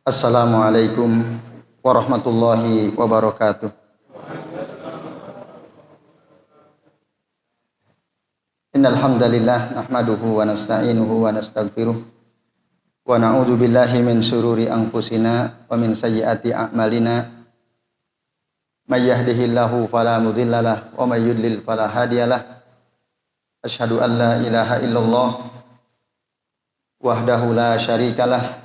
Assalamualaikum warahmatullahi wabarakatuh. Innal hamdalillah nahmaduhu wa nasta'inuhu wa nastaghfiruh wa na'udzu billahi min syururi anfusina wa min sayyiati a'malina. May yahdihillahu fala mudhillalah wa may yudlil fala hadiyalah. Asyhadu an la ilaha illallah wahdahu la syarikalah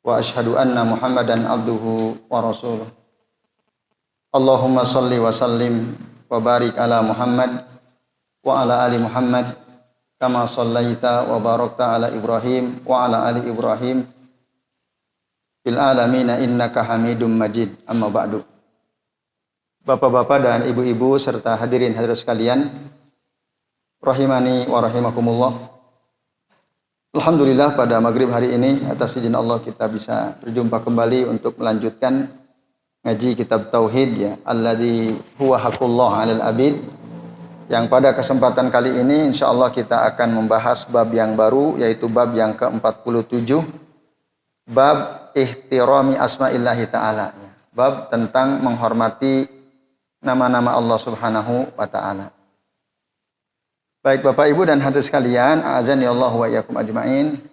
wa asyhadu anna Muhammadan abduhu wa rasuluh. Allahumma salli wa sallim wa barik ala Muhammad wa ala ali Muhammad kama sallaita wa barakta ala Ibrahim wa ala ali Ibrahim fil alamin innaka Hamidum Majid. Amma ba'du. Bapak-bapak dan ibu-ibu serta hadirin hadirat sekalian, rahimani wa rahimakumullah. Alhamdulillah pada maghrib hari ini atas izin Allah kita bisa berjumpa kembali untuk melanjutkan ngaji kitab Tauhid ya, alladzi huwa haqqullah 'alal abid. Yang pada kesempatan kali ini insyaallah kita akan membahas bab yang baru, yaitu bab yang ke-47, bab ihtirami asma'illahi ta'ala, bab tentang menghormati nama-nama Allah Subhanahu wa ta'ala. Baik Bapak Ibu dan hadirin sekalian, a'azani Allah wa iyyakum ajmain.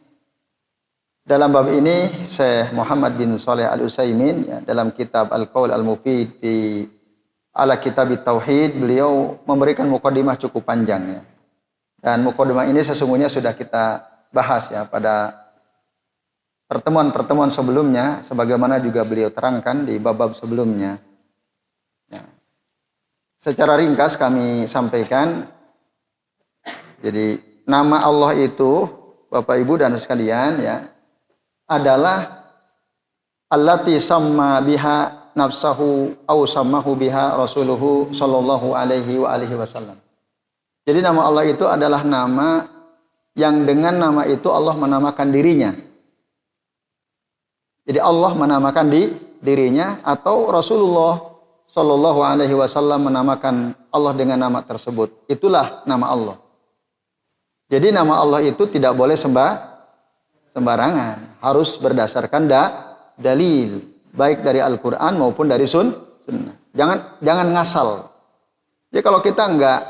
Dalam bab ini Syekh Muhammad bin Shalih Al-Utsaimin ya, dalam kitab Al-Qaul Al-Mufid fi ala kitab Tauhid, beliau memberikan mukadimah cukup panjang ya. Dan mukadimah ini sesungguhnya sudah kita bahas ya pada pertemuan-pertemuan sebelumnya, sebagaimana juga beliau terangkan di bab-bab sebelumnya. Ya. Secara ringkas kami sampaikan. Jadi nama Allah itu Bapak Ibu dan sekalian ya adalah allati samma biha nafsahu aw sammahu biha rasuluhu sallallahu alaihi wa alihi wasallam. Jadi nama Allah itu adalah nama yang dengan nama itu Allah menamakan dirinya. Jadi Allah menamakan dirinya atau Rasulullah sallallahu alaihi wasallam menamakan Allah dengan nama tersebut. Itulah nama Allah. Jadi nama Allah itu tidak boleh sembarangan, harus berdasarkan dalil, baik dari Al-Qur'an maupun dari sunnah. Jangan ngasal. Jadi kalau kita enggak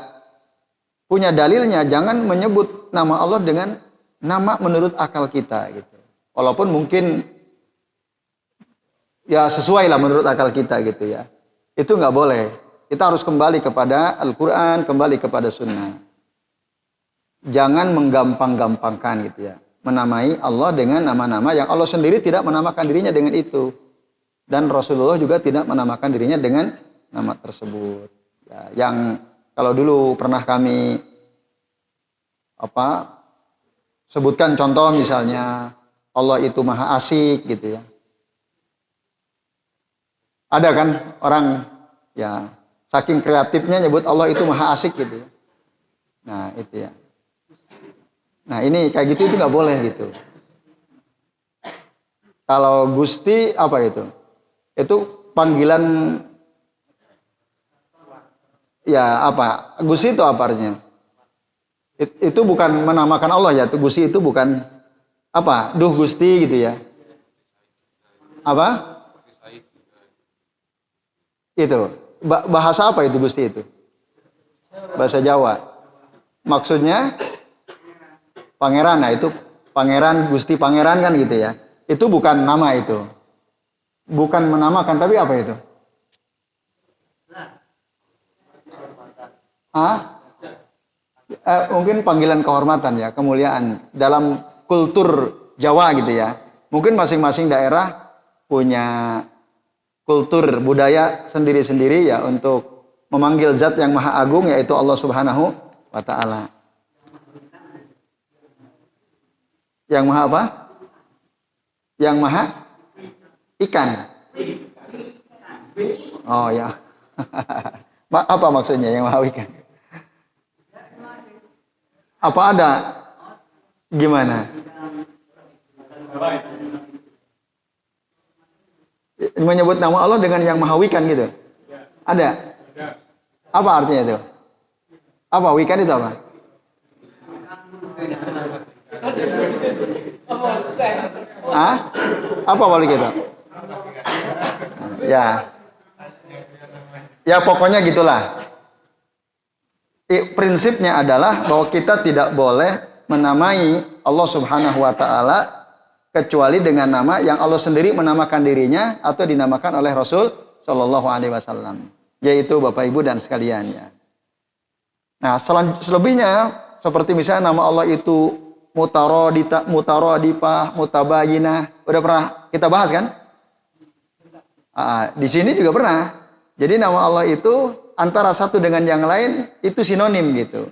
punya dalilnya, jangan menyebut nama Allah dengan nama menurut akal kita gitu. Walaupun mungkin ya sesuai lah menurut akal kita gitu ya. Itu enggak boleh. Kita harus kembali kepada Al-Qur'an, kembali kepada sunnah. Jangan menggampang-gampangkan gitu ya. Menamai Allah dengan nama-nama yang Allah sendiri tidak menamakan dirinya dengan itu. Dan Rasulullah juga tidak menamakan dirinya dengan nama tersebut. Ya, yang kalau dulu pernah kami sebutkan contoh misalnya Allah itu maha asik gitu ya. Ada kan orang ya saking kreatifnya nyebut Allah itu maha asik gitu ya. Nah itu ya. Nah ini kayak gitu itu nggak boleh gitu. Kalau Gusti apa itu? Itu panggilan ya apa? Gusti itu apa artinya? Itu bukan menamakan Allah ya. Gusti itu bukan apa? Duh Gusti gitu ya. Apa? Itu bahasa apa itu Gusti itu? Bahasa Jawa. Maksudnya pangeran. Nah itu pangeran, Gusti pangeran kan gitu ya. Itu bukan nama itu. Bukan menamakan, tapi apa itu? Mungkin panggilan kehormatan ya, kemuliaan. Dalam kultur Jawa gitu ya. Mungkin masing-masing daerah punya kultur budaya sendiri-sendiri ya untuk memanggil zat yang maha agung, yaitu Allah Subhanahu wa ta'ala. Yang maha apa? Yang maha ikan. Oh ya. Apa maksudnya yang maha ikan? Apa ada? Gimana? Menyebut nama Allah dengan yang maha wikan gitu? Ada? Apa artinya itu? Apa wikan itu apa? Hah? Apa wali kita? Ya. Ya pokoknya gitulah. Prinsipnya adalah bahwa kita tidak boleh menamai Allah Subhanahu wa taala kecuali dengan nama yang Allah sendiri menamakan dirinya atau dinamakan oleh Rasul sallallahu alaihi wasallam. Yaitu Bapak Ibu dan sekalian ya. Nah, selebihnya seperti misalnya nama Allah itu Mutaradifah, Mutabayinah, udah pernah kita bahas kan? Di sini juga pernah. Jadi nama Allah itu antara satu dengan yang lain itu sinonim gitu.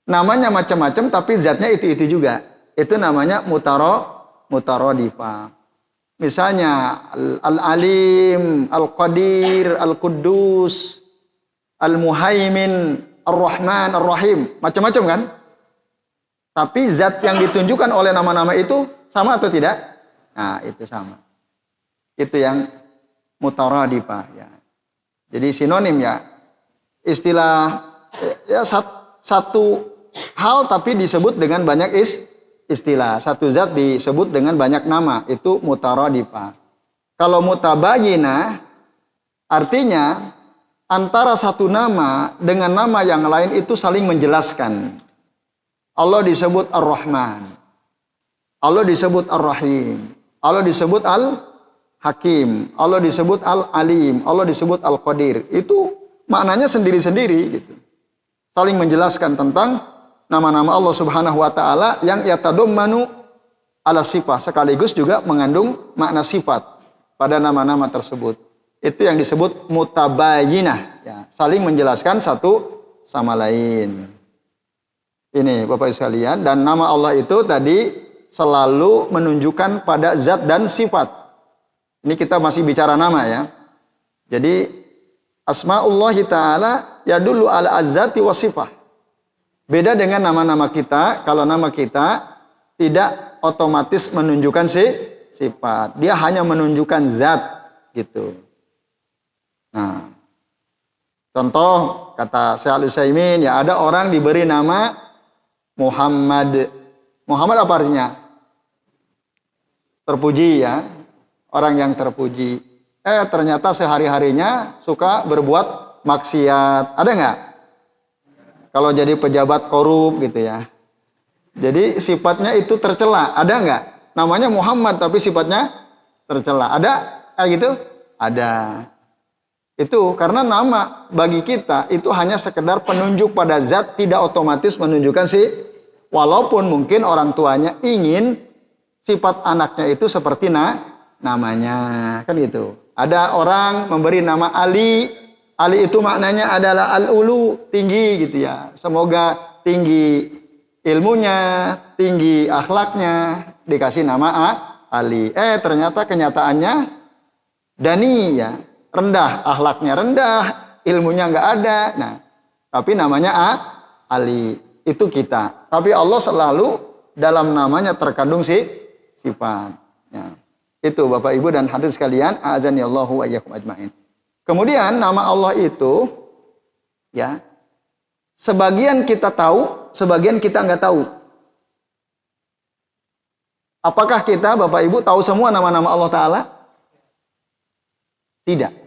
Namanya macam-macam tapi zatnya itu juga. Itu namanya Mutaradifah. Misalnya Al-Alim, Al-Qadir, Al-Quddus, Al-Muhaimin, Ar-Rahman, Ar-Rahim, macam-macam kan? Tapi zat yang ditunjukkan oleh nama-nama itu sama atau tidak? Nah, itu sama. Itu yang mutaradifah ya. Jadi sinonim ya. Istilah ya satu hal tapi disebut dengan banyak istilah. Satu zat disebut dengan banyak nama, itu mutaradifah. Kalau mutabayinah artinya antara satu nama dengan nama yang lain itu saling menjelaskan. Allah disebut Ar-Rahman, Allah disebut Ar-Rahim, Allah disebut Al-Hakim, Allah disebut Al-Alim, Allah disebut Al-Qadir. Itu maknanya sendiri-sendiri gitu. Saling menjelaskan tentang nama-nama Allah Subhanahu wa taala yang yatadammanu ala sifat, sekaligus juga mengandung makna sifat pada nama-nama tersebut. Itu yang disebut mutabayinah ya, saling menjelaskan satu sama lain. Ini Bapak Ibu sekalian, dan nama Allah itu tadi selalu menunjukkan pada zat dan sifat. Ini kita masih bicara nama ya. Jadi Asma'ullah Ta'ala yadullu ala az-zati wa sifah. Beda dengan nama-nama kita, kalau nama kita tidak otomatis menunjukkan sifat. Dia hanya menunjukkan zat gitu. Nah, contoh kata Syekh Al-Utsaimin ya, ada orang diberi nama Muhammad. Muhammad apa artinya? Terpuji ya. Orang yang terpuji. Ternyata sehari-harinya suka berbuat maksiat. Ada nggak? Kalau jadi pejabat korup gitu ya. Jadi sifatnya itu tercela. Ada nggak? Namanya Muhammad tapi sifatnya tercela. Ada kayak gitu? Ada. Itu karena nama bagi kita itu hanya sekedar penunjuk pada zat, tidak otomatis menunjukkan walaupun mungkin orang tuanya ingin sifat anaknya itu seperti namanya, kan gitu. Ada orang memberi nama Ali, Ali itu maknanya adalah al-ulu, tinggi gitu ya. Semoga tinggi ilmunya, tinggi akhlaknya, dikasih nama Ali. Ternyata kenyataannya Dani ya. Rendah, akhlaknya rendah, ilmunya nggak ada. Nah, tapi namanya Ali, itu kita. Tapi Allah selalu dalam namanya terkandung sifat. Ya. Itu Bapak Ibu dan hadirin sekalian, a'azanillahu wa iyyakum ajmain. Kemudian nama Allah itu, ya, sebagian kita tahu, sebagian kita nggak tahu. Apakah kita Bapak Ibu tahu semua nama-nama Allah Ta'ala? Tidak.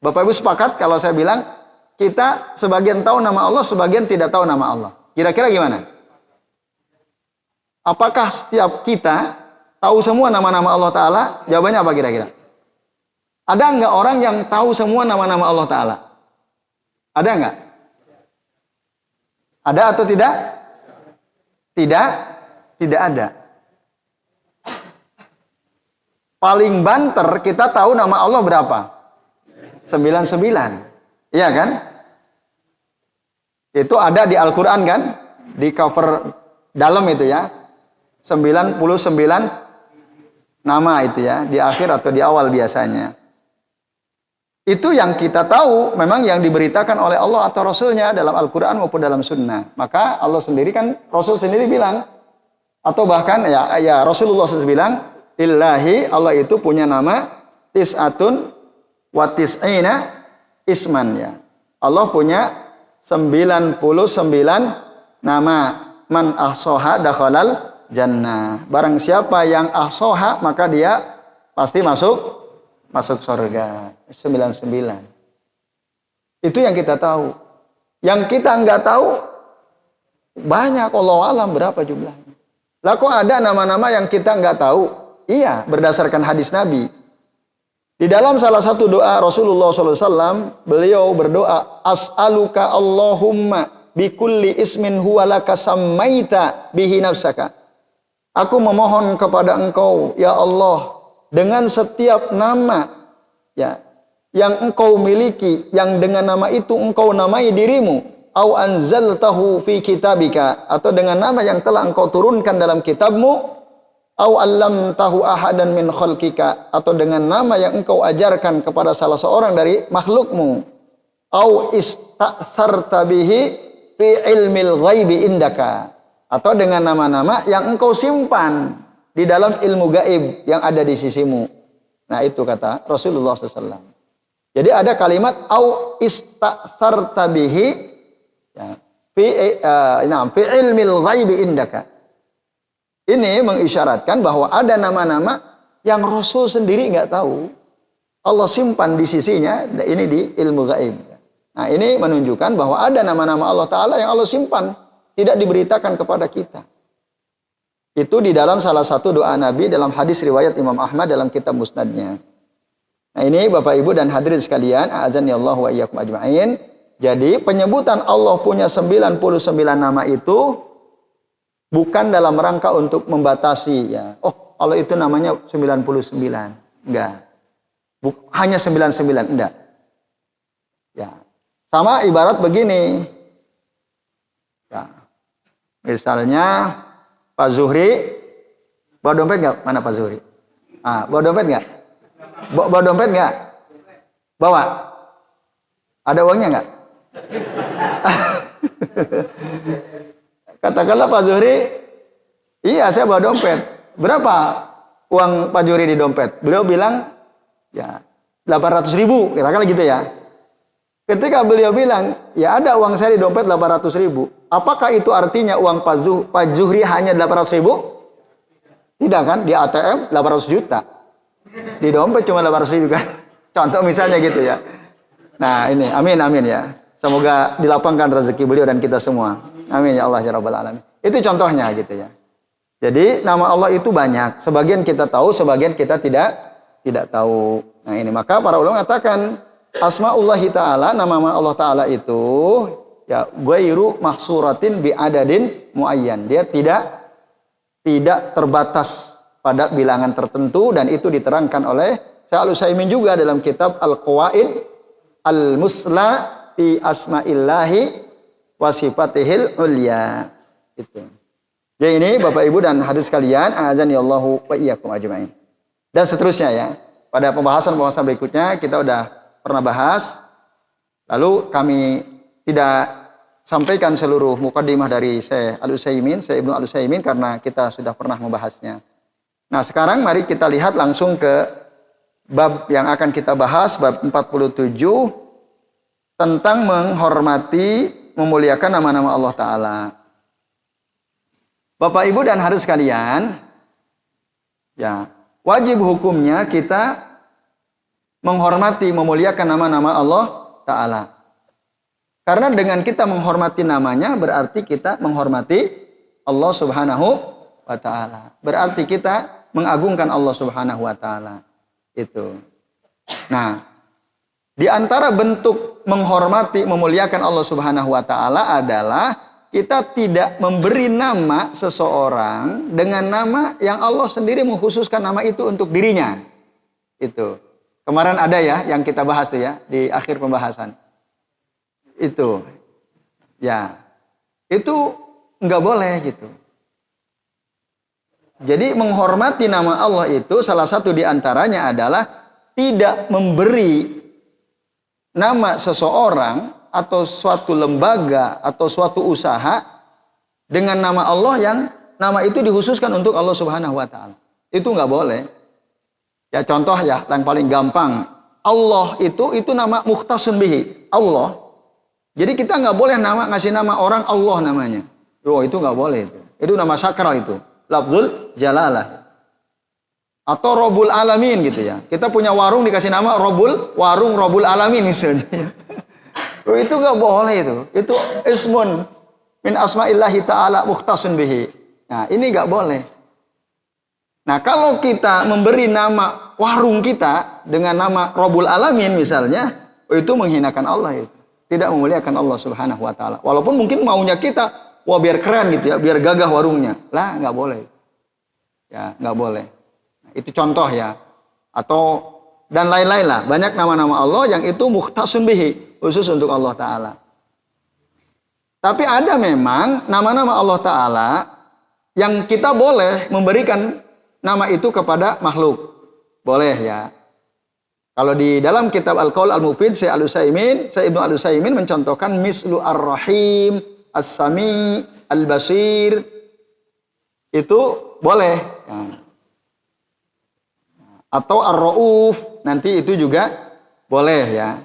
Bapak Ibu sepakat kalau saya bilang kita sebagian tahu nama Allah, sebagian tidak tahu nama Allah. Kira-kira gimana? Apakah setiap kita tahu semua nama-nama Allah Ta'ala? Jawabannya apa kira-kira? Ada nggak orang yang tahu semua nama-nama Allah Ta'ala? Ada nggak? Ada atau tidak? Tidak? Tidak ada. Paling banter kita tahu nama Allah berapa? 99. Iya kan? Itu ada di Al-Quran kan? Di cover dalam itu ya. 99 nama itu ya. Di akhir atau di awal biasanya. Itu yang kita tahu memang yang diberitakan oleh Allah atau Rasulnya dalam Al-Quran maupun dalam Sunnah. Maka Allah sendiri kan, Rasul sendiri bilang. Atau bahkan ya Rasulullah SAW bilang, Illahi, Allah itu punya nama tis'atun wa tis'ina isman ya. Allah punya 99 nama. Man ahsoha dakhalal jannah. Barang siapa yang ahsoha maka dia pasti masuk surga. 99. Itu yang kita tahu. Yang kita nggak tahu banyak, Allah alam berapa jumlahnya. Lah kok ada nama-nama yang kita nggak tahu? Iya, berdasarkan hadis Nabi. Di dalam salah satu doa Rasulullah SAW, beliau berdoa, As'aluka Allahumma bikulli ismin huwa laka sammaita bihi nafsaka. Aku memohon kepada engkau, ya Allah, dengan setiap nama ya yang engkau miliki, yang dengan nama itu engkau namai dirimu, au anzaltahu fi kitabika, atau dengan nama yang telah engkau turunkan dalam kitabmu, au allamtahu ahadan min khalqika, atau dengan nama yang engkau ajarkan kepada salah seorang dari makhlukmu, au istasarta bihi fi ilmil ghaibi indaka, atau dengan nama-nama yang engkau simpan di dalam ilmu gaib yang ada di sisimu. Nah itu kata Rasulullah SAW. Jadi ada kalimat au istasarta bihi ya, fi ilmil ghaibi indaka. Ini mengisyaratkan bahwa ada nama-nama yang Rasul sendiri nggak tahu. Allah simpan di sisinya, ini di ilmu gaib. Nah ini menunjukkan bahwa ada nama-nama Allah Ta'ala yang Allah simpan, tidak diberitakan kepada kita. Itu di dalam salah satu doa Nabi dalam hadis riwayat Imam Ahmad dalam kitab Musnadnya. Nah ini Bapak Ibu dan hadirin sekalian, a'azani Allah wa iyyakum ajma'in. Jadi penyebutan Allah punya 99 nama itu bukan dalam rangka untuk membatasi ya. Oh, Allah itu namanya 99. Enggak. Hanya 99, enggak. Ya. Sama ibarat begini. Ya. Misalnya Pak Zuhri bawa dompet enggak? Mana Pak Zuhri? Ah, bawa dompet enggak? Bawa dompet nggak? Bawa. Ada uangnya nggak? Katakanlah Pak Zuhri, iya saya bawa dompet. Berapa uang Pak Zuhri di dompet? Beliau bilang, ya 800.000. Katakanlah gitu ya. Ketika beliau bilang, ya ada uang saya di dompet 800.000. Apakah itu artinya uang Pak Zuhri hanya 800.000? Tidak kan? Di ATM 800 juta. Di dompet cuma 800.000 kan. Contoh misalnya gitu ya. Nah ini, amin ya. Semoga dilapangkan rezeki beliau dan kita semua. Amin ya Allah ya Rabbal Alamin. Itu contohnya gitu ya. Jadi nama Allah itu banyak. Sebagian kita tahu, sebagian kita tidak tahu. Nah ini, maka para ulama mengatakan Asma'ullahi ta'ala, nama Allah ta'ala itu ya ghairu mahsuratin bi adadin muayyan. Dia tidak terbatas pada bilangan tertentu, dan itu diterangkan oleh Syekh Al-Utsaimin juga dalam kitab Al-Qawaid Al-Musla fi Asma'illahi wa Sifatihil Ulya. Itu. Jadi ini Bapak Ibu dan hadirin sekalian, a'azani Allahu wa iyyakum ajmain. Dan seterusnya ya. Pada pembahasan-pembahasan berikutnya kita udah pernah bahas. Lalu kami tidak sampaikan seluruh mukaddimah dari Syekh Al-Utsaimin, Syekh Ibnu Al-Utsaimin, karena kita sudah pernah membahasnya. Nah sekarang mari kita lihat langsung ke bab yang akan kita bahas, bab 47, tentang menghormati, memuliakan nama-nama Allah Ta'ala. Bapak Ibu dan hadirin sekalian, ya wajib hukumnya kita menghormati, memuliakan nama-nama Allah Ta'ala. Karena dengan kita menghormati namanya berarti kita menghormati Allah Subhanahu wa Ta'ala. Berarti kita mengagungkan Allah Subhanahu wa Ta'ala. Itu. Nah, di antara bentuk menghormati, memuliakan Allah Subhanahu wa Ta'ala adalah kita tidak memberi nama seseorang dengan nama yang Allah sendiri mengkhususkan nama itu untuk dirinya. Itu. Kemarin ada ya yang kita bahas tuh ya di akhir pembahasan. Itu. Ya. Itu enggak boleh gitu. Jadi menghormati nama Allah itu salah satu di antaranya adalah tidak memberi nama seseorang atau suatu lembaga atau suatu usaha dengan nama Allah yang nama itu dikhususkan untuk Allah Subhanahu wa Ta'ala. Itu nggak boleh. Ya contoh ya yang paling gampang, Allah itu nama mukhtasun bihi, Allah. Jadi kita nggak boleh ngasih nama orang Allah namanya. Oh itu nggak boleh itu. Itu nama sakral itu. lafzul jalalah. Atau Rabbul Alamin gitu ya. Kita punya warung dikasih nama warung Rabbul Alamin misalnya. Itu nggak boleh itu. Itu ismun min asma'illahi ta'ala mukhtasun bihi. Nah, ini nggak boleh. Nah, kalau kita memberi nama warung kita dengan nama Rabbul Alamin misalnya, itu menghinakan Allah itu. Tidak memuliakan Allah Subhanahu wa taala. Walaupun mungkin maunya kita, wah biar keren gitu ya, biar gagah warungnya. Lah, nggak boleh. Ya, nggak boleh. Nah, itu contoh ya. Atau dan lain-lain lah. Banyak nama-nama Allah yang itu mukhtasun bihi, khusus untuk Allah taala. Tapi ada memang nama-nama Allah taala yang kita boleh memberikan nama itu kepada makhluk. Boleh ya. Kalau di dalam kitab Al-Qaul Al-Mufid, Syekh Ibnu Al-Utsaimin mencontohkan mislu Ar-Rahim, As-Sami, Al-Basir. Itu boleh. Ya. Atau Ar-Rauf, nanti itu juga boleh ya.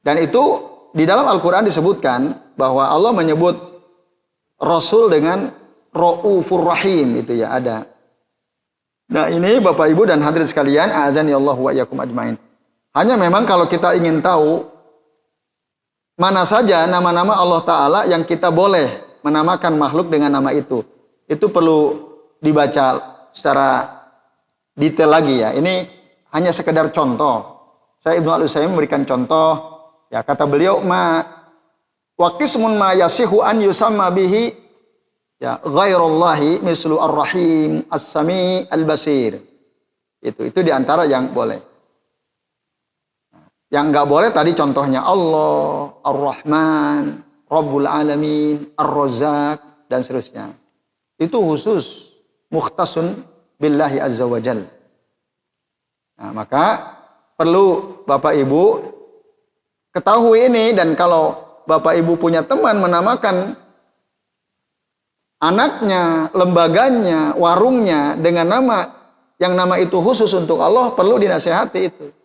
Dan itu di dalam Al-Quran disebutkan bahwa Allah menyebut Rasul dengan Raufur Rahim, itu ya ada. Nah ini Bapak Ibu dan hadirin sekalian, azani Allah wa iyyakum ajmain. Hanya memang kalau kita ingin tahu mana saja nama-nama Allah Ta'ala yang kita boleh menamakan makhluk dengan nama itu perlu dibaca secara detail lagi ya. Ini hanya sekedar contoh. Saya Ibnu Al-Utsaimin memberikan contoh. Ya kata beliau wa qismun ma yasihu an yusamma bihi ya ghairullahi mislu Ar-Rahim, As-Sami, Al-Basir. Itu diantara yang boleh. Yang nggak boleh tadi contohnya Allah, Ar-Rahman, Rabbul Alamin, Ar-Razzaq dan seterusnya. Itu khusus mukhtasun billahi azza wa jalla. Nah, maka perlu Bapak Ibu ketahui ini, dan kalau Bapak Ibu punya teman menamakan anaknya, lembaganya, warungnya dengan nama itu khusus untuk Allah, perlu dinasihati itu.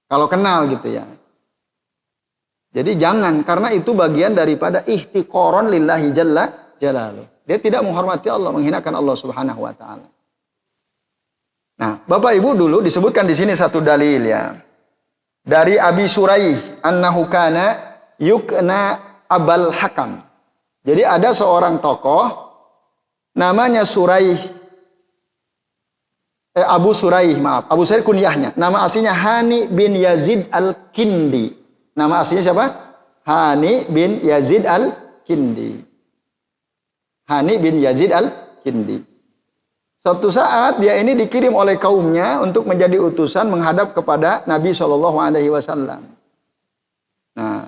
Kalau kenal gitu ya. Jadi jangan, karena itu bagian daripada ihtiqaron lillahi jalla jalaluh. Dia tidak menghormati Allah, menghinakan Allah Subhanahu wa taala. Nah, Bapak Ibu dulu disebutkan di sini satu dalil ya. Dari Abi Suraih annahu kana yukna Abal Hakam. Jadi ada seorang tokoh namanya Abu Suraih, Abu Suraih kunyahnya. Nama aslinya Hani bin Yazid Al-Kindi. Nama aslinya siapa? Hani bin Yazid Al-Kindi. Hani bin Yazid Al-Kindi. Suatu saat dia ini dikirim oleh kaumnya untuk menjadi utusan menghadap kepada Nabi SAW. Nah,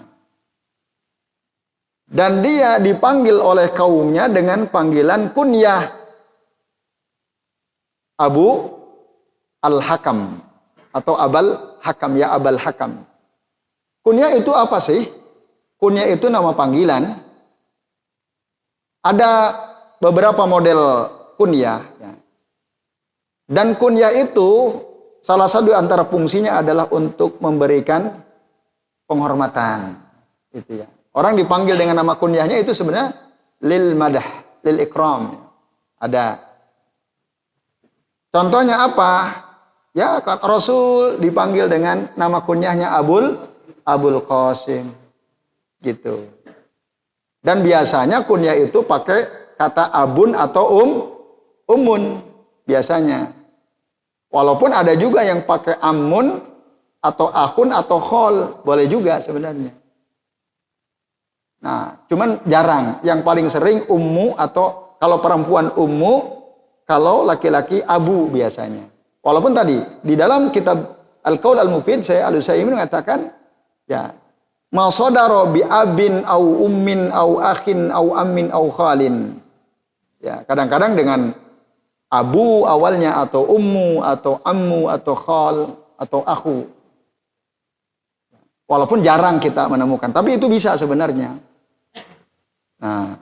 dan dia dipanggil oleh kaumnya dengan panggilan kunyah Abu Al-Hakam atau Abal Hakam, ya Abal Hakam. Kunyah itu apa sih? Kunyah itu nama panggilan. Ada beberapa model kunyah ya. Dan kunyah itu salah satu antara fungsinya adalah untuk memberikan penghormatan. Itu ya. Orang dipanggil dengan nama kunyahnya itu sebenarnya lil madah, lil ikram. Ada. Contohnya apa? Ya, Rasul dipanggil dengan nama kunyahnya Abul Qasim. Gitu. Dan biasanya kunyah itu pakai kata abun atau umun biasanya. Walaupun ada juga yang pakai amun atau akhun atau khol, boleh juga sebenarnya. Nah, cuman jarang. Yang paling sering ummu, atau kalau perempuan ummu, kalau laki-laki abu biasanya. Walaupun tadi di dalam kitab Al-Qaul Al-Mufid, saya Al-Utsaimin mengatakan ya, ma sadara bi abin au ummin au akhin au ammin au khalin. Ya, kadang-kadang dengan abu awalnya, atau ummu atau ammu atau khal atau akhu. Walaupun jarang kita menemukan, tapi itu bisa sebenarnya. Nah,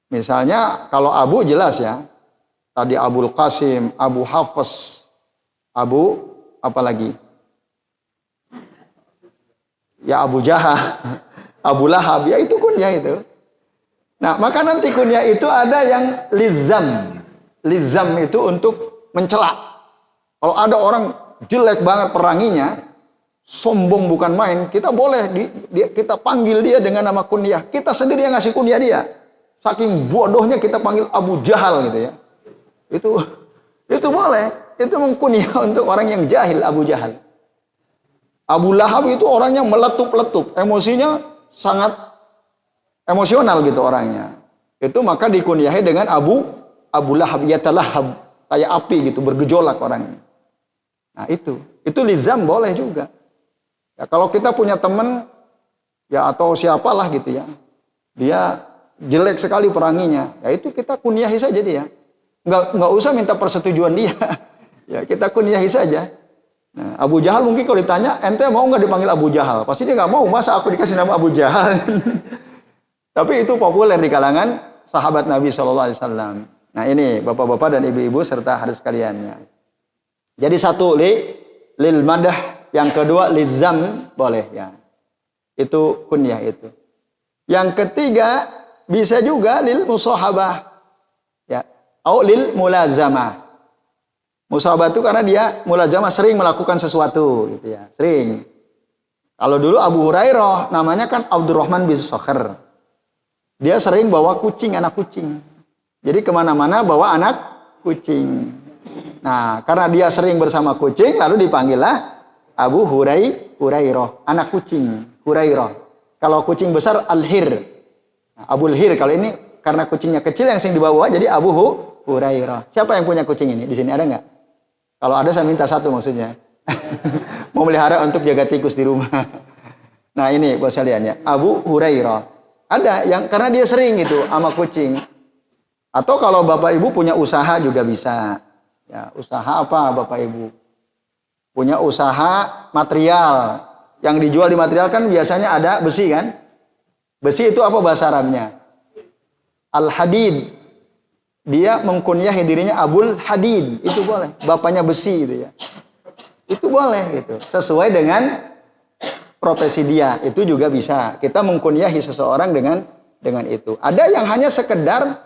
misalnya kalau abu jelas ya. Tadi Abul Qasim, Abu Hafs, Abu apa lagi? Ya Abu Jahal, Abu Lahab, ya itu kunyah itu. Nah, maka nanti kunyah itu ada yang lizam. lizam itu untuk mencela. Kalau ada orang jelek banget peranginya, sombong bukan main, kita boleh kita panggil dia dengan nama kunyah. Kita sendiri yang ngasih kunyah dia. Saking bodohnya kita panggil Abu Jahal gitu ya. Itu boleh. Itu mengkunyah untuk orang yang jahil, Abu Jahal. Abu Lahab itu orangnya meletup-letup, emosinya sangat emosional gitu orangnya. Itu maka dikunyahi dengan Abu Lahab, yatalahab, kayak api gitu, bergejolak orangnya. Nah itu lizam boleh juga. Ya, kalau kita punya teman ya atau siapalah gitu ya, dia jelek sekali peranginya, ya itu kita kunyahi saja dia. Nggak usah minta persetujuan dia. Ya kita kunyahi saja. Nah, Abu Jahal mungkin kalau ditanya, ente mau nggak dipanggil Abu Jahal? Pasti dia nggak mau, masa aku dikasih nama Abu Jahal? Tapi itu populer di kalangan sahabat Nabi SAW. Nah ini bapak-bapak dan ibu-ibu serta hadirin sekalian ya. Jadi satu lil madah, yang kedua lizam boleh ya. Itu kunyah itu. Yang ketiga bisa juga lil musahabah ya, atau lil mulazamah. Musahabah itu karena dia mulazamah sering melakukan sesuatu gitu ya, sering. Kalau dulu Abu Hurairah namanya kan Abdurrahman bin Sakhr. Dia sering bawa kucing, anak kucing. Jadi kemana-mana bawa anak kucing. Nah, karena dia sering bersama kucing, lalu dipanggillah Abu Hurairah, anak kucing, Hurairah. Kalau kucing besar Al-Hir. Nah, Abul Hir, kalau ini karena kucingnya kecil yang sering dibawa jadi Abu Hurairah. Siapa yang punya kucing ini? Di sini ada nggak? Kalau ada saya minta satu maksudnya. Mau melihara untuk jaga tikus di rumah. Nah ini buat sekalian ya, Abu Hurairah. Ada yang karena dia sering gitu sama kucing. Atau kalau bapak ibu punya usaha juga bisa. Ya, usaha apa bapak ibu? Punya usaha material. Yang dijual di material kan biasanya ada besi kan? Besi itu apa bahasa Arabnya? Al-Hadid. Dia mengkunyahi dirinya Abul Hadid. Itu boleh. Bapaknya besi gitu ya. Itu boleh gitu. Sesuai dengan profesi dia. Itu juga bisa. Kita mengkunyahi seseorang dengan itu. Ada yang hanya sekedar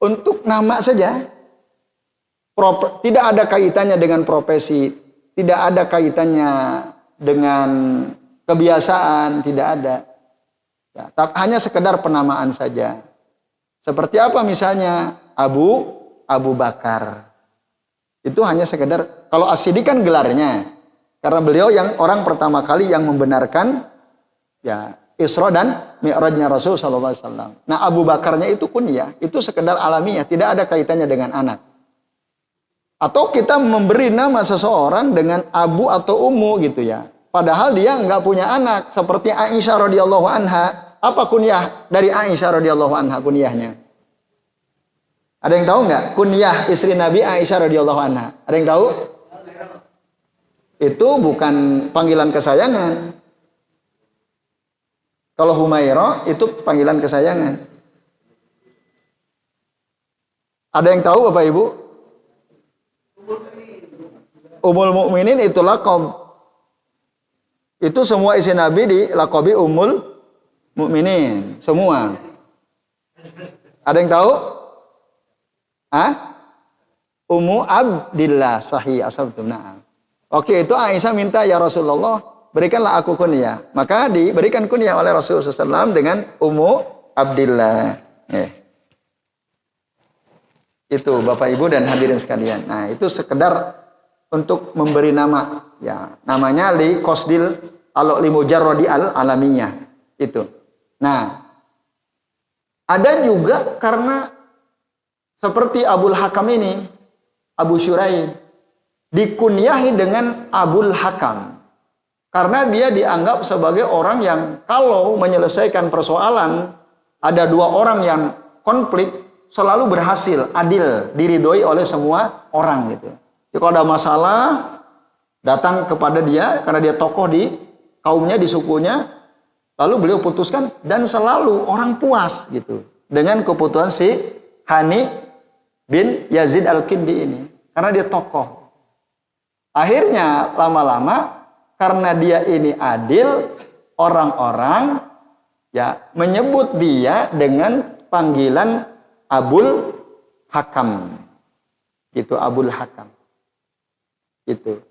untuk nama saja. Tidak ada kaitannya dengan profesi. Tidak ada kaitannya dengan kebiasaan. Tidak ada. Ya, hanya sekedar penamaan saja. Seperti apa misalnya Abu Bakar. Itu hanya sekedar, kalau As-Siddiq kan gelarnya. Karena beliau yang orang pertama kali yang membenarkan ya Isra dan Mi'rajnya Rasul sallallahu alaihi wasallam. Nah, Abu Bakarnya itu kunyah, itu sekedar alamiah, tidak ada kaitannya dengan anak. Atau kita memberi nama seseorang dengan Abu atau Ummu gitu ya. Padahal dia nggak punya anak, seperti Aisyah radhiyallahu anha. Apa kunyah dari Aisyah radhiyallahu anha kunyahnya? Ada yang tahu nggak? Kunyah istri Nabi Aisyah radhiyallahu anha. Ada yang tahu? Itu bukan panggilan kesayangan. Kalau Humairah itu panggilan kesayangan. Ada yang tahu Bapak Ibu? Ummul Mukminin itu laqab. Itu semua istri Nabi dilaqabi Ummul Mukminin, semua. Ada yang tahu? Ummu Abdillah, sahih asabtum na'am. Oke, itu Aisyah minta, ya Rasulullah, berikanlah aku kunyah. Maka diberikan kunyah oleh Rasulullah SAW dengan Ummu Abdillah. Itu Bapak Ibu dan hadirin sekalian. Nah, itu sekedar untuk memberi nama. Ya, namanya li qasdil al-limujarradi al-alamiyah. Itu. Nah, ada juga karena seperti Abul Hakam ini, Abu Syurai, dikunyahi dengan Abul Hakam. Karena dia dianggap sebagai orang yang kalau menyelesaikan persoalan, ada dua orang yang konflik, selalu berhasil, adil, diridhoi oleh semua orang gitu. Jadi kalau ada masalah, datang kepada dia, karena dia tokoh di kaumnya, di sukunya, lalu beliau putuskan dan selalu orang puas gitu dengan keputusan si Hani bin Yazid Al-Kindi ini karena dia tokoh. Akhirnya lama-lama karena dia ini adil, orang-orang ya menyebut dia dengan panggilan Abul Hakam. Itu Abul Hakam. Itu.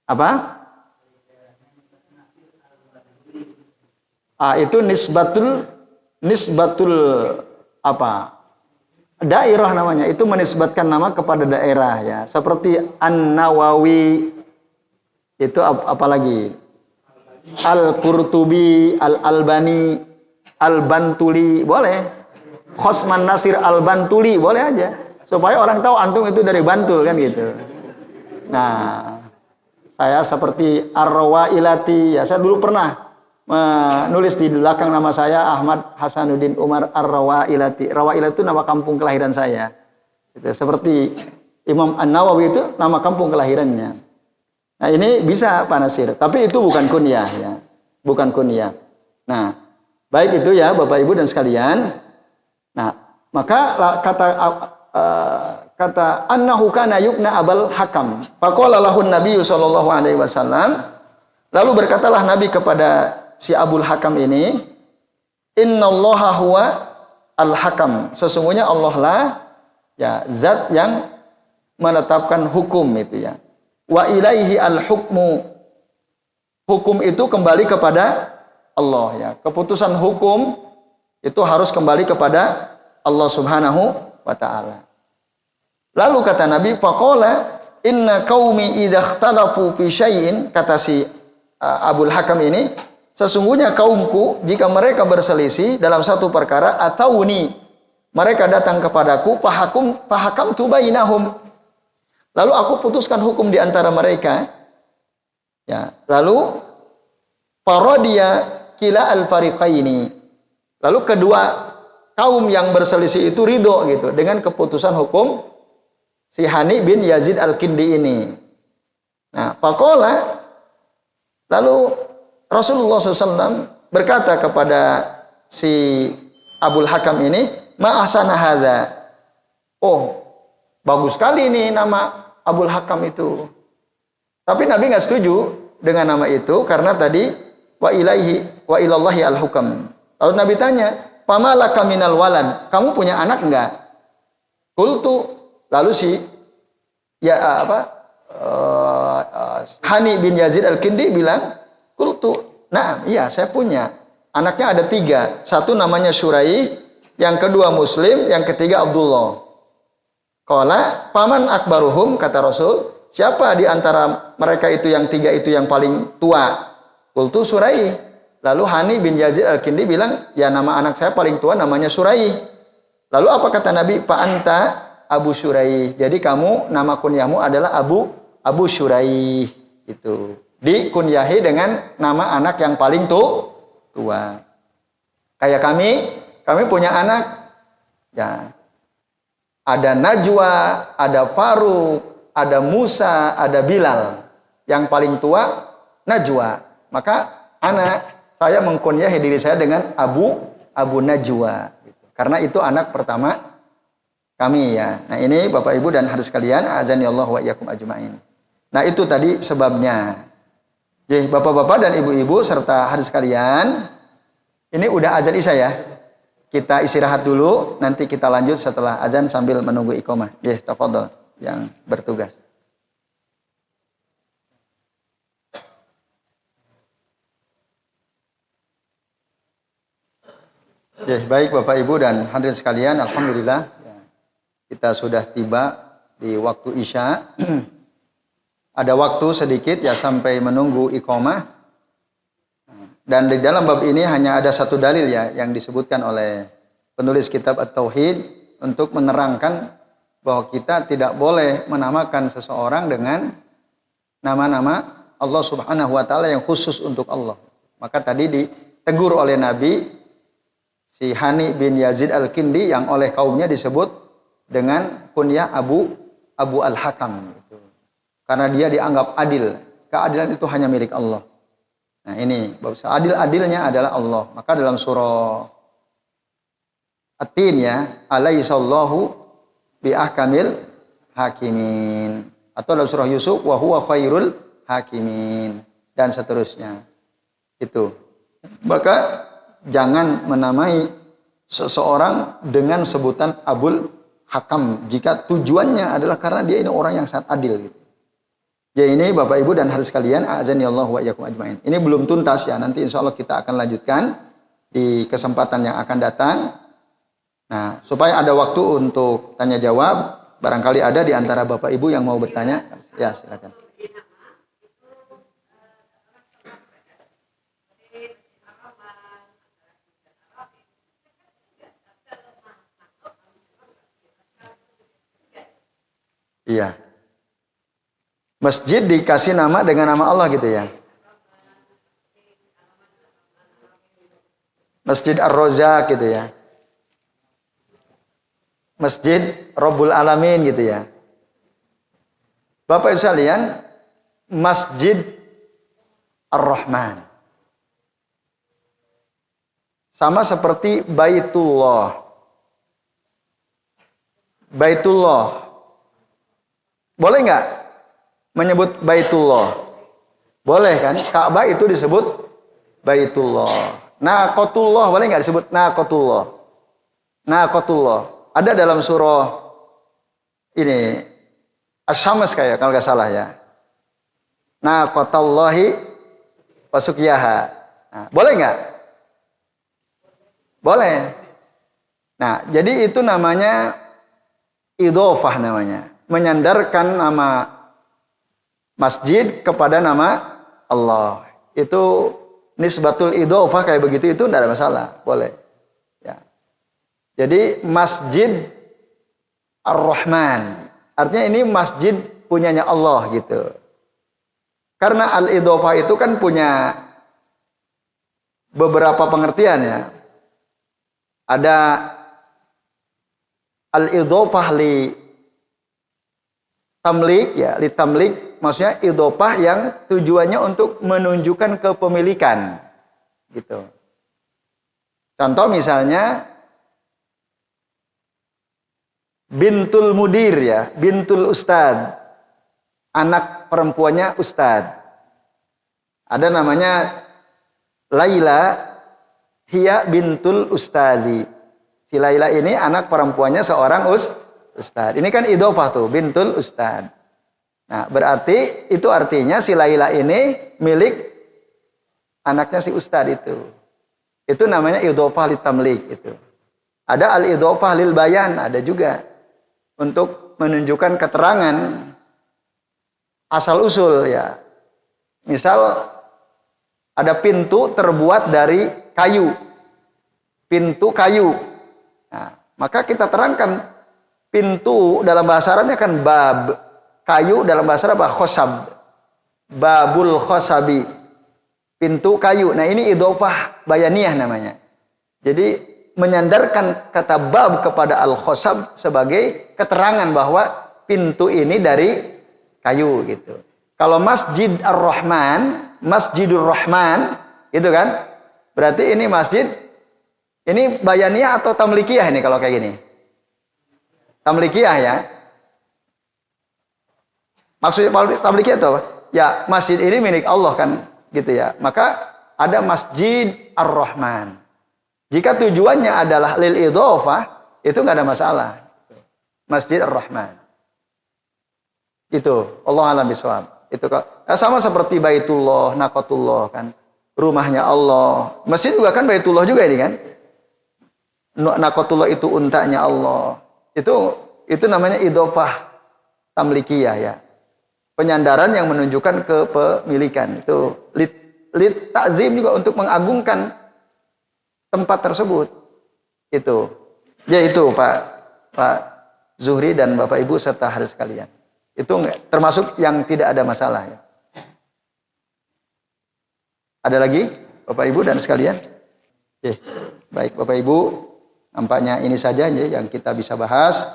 Apa? Itu nisbatul apa? Daerah namanya. Itu menisbatkan nama kepada daerah ya. Seperti An-Nawawi. Itu apa lagi? Al-Qurtubi, Al-Albani, Al-Bantuli, boleh. Khosman Nasir Al-Bantuli, boleh aja. Supaya orang tahu antum itu dari Bantul kan gitu. Nah, saya seperti Ar-Rawailati, ya saya dulu pernah menulis di belakang nama saya Ahmad Hasanuddin Umar Ar-Rawailati. Rawailati itu nama kampung kelahiran saya. Gitu. Seperti Imam An-Nawawi itu nama kampung kelahirannya. Nah, ini bisa Pak Nasir, tapi itu bukan kunyah ya. Bukan kunyah. Nah, baik itu ya Bapak Ibu dan sekalian. Nah, maka kata annahu kana yukna Abul Hakam. Faqala lahun Nabi sallallahu alaihi wasallam. Lalu berkatalah Nabi kepada si Abul Hakam ini, innallaha huwa al-hakam. Sesungguhnya Allah lah ya zat yang menetapkan hukum itu ya. Wa ilaihi al-hukmu. Hukum itu kembali kepada Allah ya. Keputusan hukum itu harus kembali kepada Allah Subhanahu wa taala. Lalu kata Nabi, faqala inna qaumi idza ikhtalafu fi syai'in, kata si Abul Hakam ini, sesungguhnya kaumku jika mereka berselisih dalam satu perkara, atauni, mereka datang kepadaku, fahakamtu bainahum, lalu aku putuskan hukum di antara mereka. Ya, lalu faradiya kila al-fariqaini. Lalu kedua kaum yang berselisih itu ridho gitu dengan keputusan hukum si Hani bin Yazid Al-Kindi ini. Nah, faqala, lalu Rasulullah SAW berkata kepada si Abul Hakam ini, ma'asana hadza. Oh, bagus sekali ini nama Abul Hakam itu. Tapi Nabi nggak setuju dengan nama itu karena tadi wa ilallahi al-hukam. Lalu Nabi tanya, famalaka minal walad, kamu punya anak enggak? Qultu, lalu si Hani bin Yazid Al-Kindi bilang, qultu, nah iya saya punya. Anaknya ada 3. Satu namanya Syurai, yang kedua Muslim, yang ketiga Abdullah. Qala paman akbaruhum, kata Rasul, siapa di antara mereka itu yang 3 itu yang paling tua? Qultu Syurai. Lalu Hani bin Yazid Al-Kindi bilang, ya nama anak saya paling tua namanya Syurai. Lalu apa kata Nabi? Fa anta Abu Syurai. Jadi kamu nama kunyahmu adalah Abu Syurai. Itu dikunyahi dengan nama anak yang paling tua. Kayak kami punya anak ya. Ada Najwa, ada Faruk, ada Musa, ada Bilal. Yang paling tua Najwa. Maka saya mengkunyahi diri saya dengan Abu Najwa. Karena itu anak pertama kami ya. Nah ini Bapak Ibu dan hadirin sekalian, azani Allah wa iyyakum ajmain. Nah itu tadi sebabnya. Jadi Bapak-bapak dan Ibu-ibu serta hadirin sekalian, ini udah azan Isya ya. Kita istirahat dulu, nanti kita lanjut setelah azan sambil menunggu iqamah. Tafadhol yang bertugas. Baik Bapak Ibu dan hadirin sekalian, alhamdulillah kita sudah tiba di waktu Isya. Ada waktu sedikit ya sampai menunggu iqamah. Dan di dalam bab ini hanya ada satu dalil ya yang disebutkan oleh penulis kitab At-Tauhid untuk menerangkan bahwa kita tidak boleh menamakan seseorang dengan nama-nama Allah Subhanahu wa taala yang khusus untuk Allah. Maka tadi ditegur oleh Nabi si Hani bin Yazid Al-Kindi yang oleh kaumnya disebut dengan kunyah Abu Al-Hakam gitu. Karena dia dianggap adil. Keadilan itu hanya milik Allah. Nah ini, adil-adilnya adalah Allah. Maka dalam surah At-Tin ya, alaihissallahu biahkamil hakimin. Atau dalam surah Yusuf, wa huwa khairul hakimin. Dan seterusnya. Itu. Maka jangan menamai seseorang dengan sebutan Abul hakam jika tujuannya adalah karena dia ini orang yang sangat adil gitu. Jadi ini Bapak Ibu dan hadirin sekalian, a'azani Allah wa iyyakum ajmain. Ini belum tuntas ya, nanti insya Allah kita akan lanjutkan di kesempatan yang akan datang. Nah, supaya ada waktu untuk tanya jawab, barangkali ada di antara Bapak Ibu yang mau bertanya, ya silakan. Iya. Masjid dikasih nama dengan nama Allah gitu ya. Masjid Ar-Rozak gitu ya. Masjid Rabbul Alamin gitu ya. Bapak Ibu sekalian, Masjid Ar-Rahman. Sama seperti Baitullah. Baitullah. Boleh nggak menyebut Baitullah? Boleh kan? Ka'bah itu disebut Baitullah. Naqatullah boleh nggak disebut Naqatullah? Naqatullah. Ada dalam surah ini Asy-Syams kayak kalau nggak salah ya. Naqatallahi wasuqiyaha. Nah, boleh nggak? Boleh. Nah, jadi itu namanya idhofah namanya. Menyandarkan nama masjid kepada nama Allah. Itu nisbatul idhofah kayak begitu, itu tidak ada masalah, boleh. Ya. Jadi Masjid Ar-Rahman, artinya ini masjid punyanya Allah gitu. Karena al-idhofah itu kan punya beberapa pengertian ya. Ada al-idhofah li tamlik ya, li tamlik maksudnya idhofah yang tujuannya untuk menunjukkan kepemilikan gitu. Contoh misalnya bintul mudir ya, bintul ustad, anak perempuannya ustad. Ada namanya Laila, hiya bintul ustadi. Si Laila ini anak perempuannya seorang ustad. Ini kan idhofah tuh, bintul ustad. Nah, berarti itu artinya si Laila ini milik anaknya si ustad itu. Itu namanya idhofah litamlik itu. Ada al-idhofah lil bayan, ada juga untuk menunjukkan keterangan asal usul ya. Misal ada pintu terbuat dari kayu. Pintu kayu. Nah, maka kita terangkan pintu dalam bahasa Arabnya kan bab. Kayu dalam bahasa Arab khosab. Babul khosabi. Pintu kayu. Nah, ini idhofah bayaniyah namanya. Jadi menyandarkan kata bab kepada al-khosab sebagai keterangan bahwa pintu ini dari kayu gitu. Kalau Masjid Ar-Rahman, Masjidur Rahman, gitu kan? Berarti ini masjid, ini bayaniyah atau tamlikiyah ini kalau kayak gini? Tamlikiyah ya. Maksudnya tamlikiyah itu apa? Ya, masjid ini milik Allah kan, gitu ya. Maka ada Masjid Ar-Rahman. Jika tujuannya adalah lil idhofah, itu nggak ada masalah. Masjid Ar-Rahman. Itu Allah alam bisawab. Itu sama seperti Baitullah, Naqatullah kan. Rumahnya Allah. Masjid juga kan Baitullah juga ini kan. Naqatullah itu untanya Allah. Itu namanya idhofah tamlikiyah ya. Penyandaran yang menunjukkan kepemilikan. Itu lit ta'zim juga untuk mengagungkan tempat tersebut. Itu. Ya itu Pak Zuhri dan Bapak Ibu serta hadirin sekalian. Itu termasuk yang tidak ada masalah ya. Ada lagi Bapak Ibu dan sekalian? Oke, baik Bapak Ibu, nampaknya ini saja ya yang kita bisa bahas.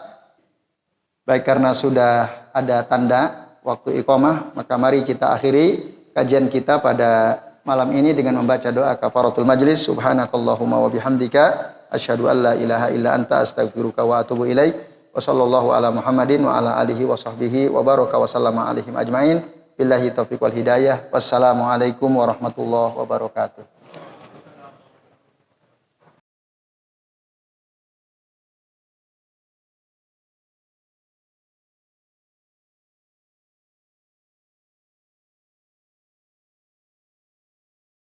Baik karena sudah ada tanda waktu iqamah, maka mari kita akhiri kajian kita pada malam ini dengan membaca doa kafaratul majlis. Subhanakallahumma wa bihamdika asyhadu an la ilaha illa anta astaghfiruka wa atubu ilaik. Wa sallallahu ala Muhammadin wa ala alihi wa sahbihi wa baraka wa sallama alaihim ajmain. Billahi taufiq wal hidayah. Wassalamualaikum warahmatullahi wabarakatuh.